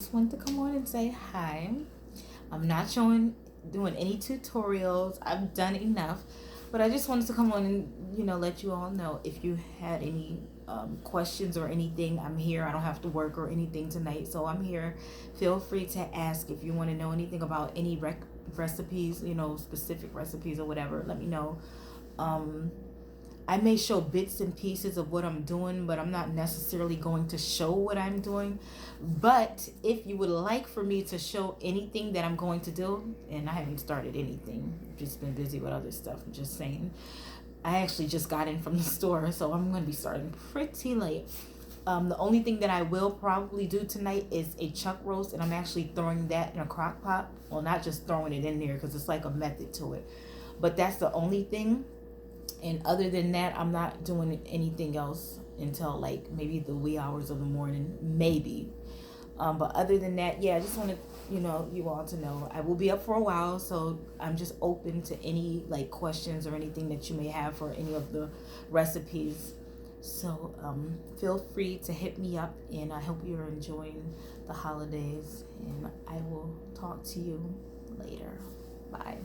Just wanted to come on and say hi. I'm not doing any tutorials. I've done enough, but I just wanted to come on and let you all know if you had any questions or anything. I'm here. I don't have to work or anything tonight, so I'm here. Feel free to ask if you want to know anything about any recipes, specific recipes or whatever. Let me know. Um, I may show bits and pieces of what I'm doing, but I'm not necessarily going to show what I'm doing. But if you would like for me to show anything that I'm going to do, and I haven't started anything, I've just been busy with other stuff, I'm just saying. I actually just got in from the store, so I'm going to be starting pretty late. The only thing that I will probably do tonight is a chuck roast, and I'm actually throwing that in a crock pot. Well, not just throwing it in there because it's like a method to it, but that's the only thing. And other than that, I'm not doing anything else until like maybe the wee hours of the morning, maybe. But other than that, yeah, I just wanted you all to know I will be up for a while, so I'm just open to any like questions or anything that you may have for any of the recipes. So feel free to hit me up, and I hope you're enjoying the holidays. And I will talk to you later. Bye.